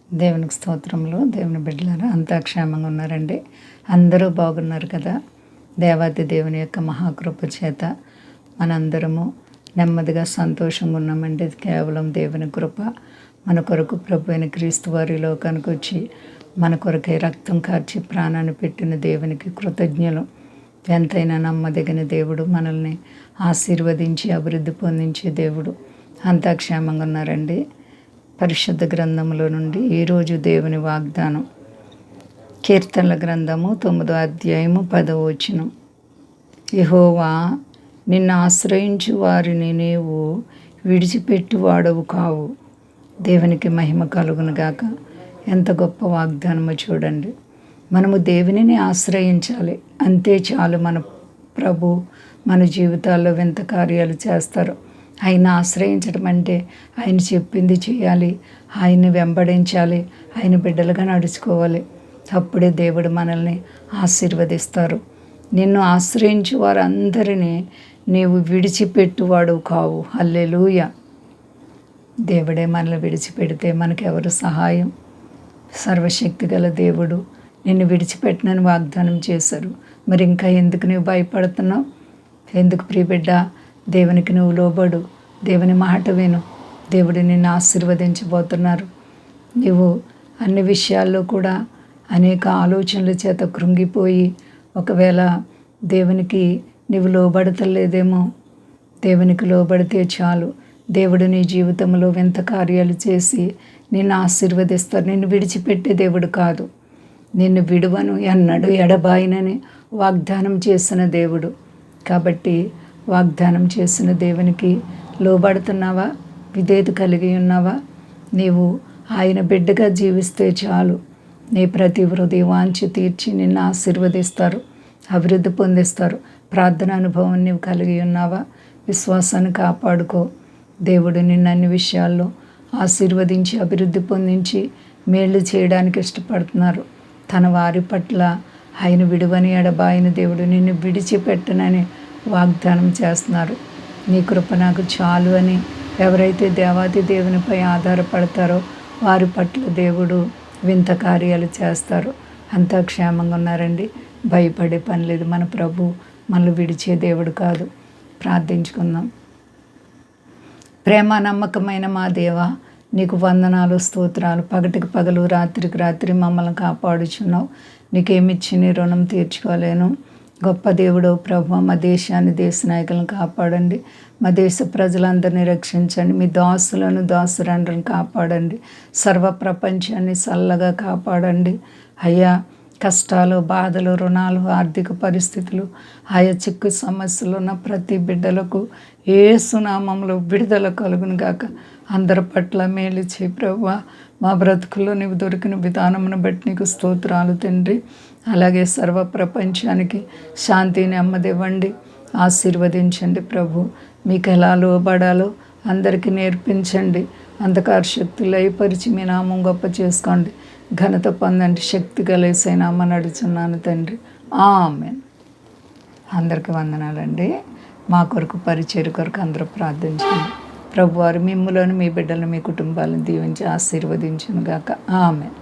దేవునికి స్తోత్రములు. దేవుని బిడ్డలారా అంతా క్షేమంగా ఉన్నారండి. అందరూ బాగున్నారు కదా. దేవాది దేవుని యొక్క మహాకృప చేత మనందరము నెమ్మదిగా సంతోషంగా ఉన్నామండి. ఇది కేవలం దేవుని కృప. మన కొరకు ప్రభు అయిన క్రీస్తు వారి లోకానికి వచ్చి మన కొరకై రక్తం కార్చి ప్రాణాన్ని పెట్టిన దేవునికి కృతజ్ఞులు. ఎంతైనా నమ్మదగిన దేవుడు, మనల్ని ఆశీర్వదించి అభివృద్ధి పొందించే దేవుడు. అంతా క్షేమంగా ఉన్నారండి. పరిశుద్ధ గ్రంథంలో నుండి ఈరోజు దేవుని వాగ్దానం, కీర్తనల గ్రంథము 9వ అధ్యాయము 10వ వచనం. యెహోవా, నిన్ను ఆశ్రయించు వారిని నీవు విడిచిపెట్టువాడవు కావు. దేవునికి మహిమ కలుగును గాక. ఎంత గొప్ప వాగ్దానమో చూడండి. మనము దేవునిని ఆశ్రయించాలి, అంతే చాలు. మన ప్రభు మన జీవితాల్లో వింత కార్యాలు చేస్తారు. ఆయన ఆశ్రయించడం అంటే ఆయన చెప్పింది చేయాలి, ఆయన్ని వెంబడించాలి, ఆయన బిడ్డలుగా నడుచుకోవాలి. అప్పుడే దేవుడు మనల్ని ఆశీర్వదిస్తారు. నిన్ను ఆశ్రయించు వారందరినీ నీవు విడిచిపెట్టువాడు కావు. హల్లెలూయా. దేవుడే మనల్ని విడిచిపెడితే మనకెవరు సహాయం? సర్వశక్తి గల దేవుడు నిన్ను విడిచిపెట్టనని వాగ్దానం చేశారు. మరి ఇంకా ఎందుకు నువ్వు భయపడుతున్నావు? ఎందుకు ప్రియబిడ్డ? దేవునికి నువ్వు లోబడు, దేవుని మాట విను. దేవుడు నిన్ను ఆశీర్వదించబోతున్నారు. నీవు అన్ని విషయాల్లో కూడా అనేక ఆలోచనల చేత కృంగిపోయి, ఒకవేళ దేవునికి నీవు లోబడతలేదేమో. దేవునికి లోబడితే చాలు. దేవుడు నీ జీవితంలో వింత కార్యాలు చేసి నిన్ను ఆశీర్వదిస్తారు. నిన్ను విడిచిపెట్టే దేవుడు కాదు. నిన్ను విడువను, ఎన్నడూ ఎడబాయనని వాగ్దానం చేసిన దేవుడు. కాబట్టి వాగ్దానం చేసిన దేవునికి లోబడుతున్నావా? విధేయత కలిగి ఉన్నావా? నీవు ఆయన బిడ్డగా జీవిస్తే చాలు. నీ ప్రతి హృదయ వాంఛ తీర్చి నిన్ను ఆశీర్వదిస్తారు, అభివృద్ధి పొందిస్తారు. ప్రార్థన అనుభవం నీవు కలిగి ఉన్నావా? విశ్వాసాన్ని కాపాడుకో. దేవుడు నిన్ను అన్ని విషయాల్లో ఆశీర్వదించి అభివృద్ధి పొందించి మేలు చేయడానికి ఇష్టపడుతున్నారు. తన వారి పట్ల ఆయన విడువని ఎడబాయిన దేవుడు నిన్ను విడిచిపెట్టనని వాగ్దానం చేస్తున్నారు. నీ కృప నాకు చాలు అని ఎవరైతే దేవాది దేవునిపై ఆధారపడతారో వారి పట్ల దేవుడు వింత కార్యాలు చేస్తారు. అంతా క్షేమంగా ఉన్నారండి. భయపడే పని లేదు. మన ప్రభు మనల్ని విడిచే దేవుడు కాదు. ప్రార్థించుకుందాం. ప్రేమ నమ్మకమైన మా దేవా, నీకు వందనాలు, స్తోత్రాలు. పగటికి పగలు, రాత్రికి రాత్రి మమ్మల్ని కాపాడుచున్నావు. నీకేమిచ్చి నీ రుణం తీర్చుకోలేను. గొప్ప దేవుడు ప్రభు, మా దేశాన్ని, దేశ నాయకులను కాపాడండి. మా దేశ ప్రజలందరినీ రక్షించండి. మీ దాసులను, దాసురండ్రులను కాపాడండి. సర్వ ప్రపంచాన్ని చల్లగా కాపాడండి. అయ్యా, కష్టాలు, బాధలు, రుణాలు, ఆర్థిక పరిస్థితులు, ఆయా చిక్కు సమస్యలు ఉన్న ప్రతి బిడ్డలకు యేసు నామములో విడుదల కలుగును గాక. అందరి పట్ల మేలు చేయి ప్రభువా. మా బ్రతుకుల్లో నీవు దొరికిన విధానమును బట్టి నీకు స్తోత్రాలు తండ్రి. అలాగే సర్వ ప్రపంచానికి శాంతి, నెమ్మది ఇవ్వండి, ఆశీర్వదించండి ప్రభు. మీకు ఎలా లోబడాలో అందరికీ నేర్పించండి. అంధకార శక్తులు లయపరిచి మీ నామం గొప్ప చేసుకోండి. ఘనత పొందండి. శక్తి కలిసే నామని అడుగుచున్నాను తండ్రి. ఆమేన్. అందరికీ వందనాలండి. మా కొరకు పరిచర్య కొరకు అందరూ ప్రార్థించండి. ప్రభువారు మిమ్ములను, మీ బిడ్డలను, మీ కుటుంబాలను దీవించి ఆశీర్వదించును గాక. ఆమేన్.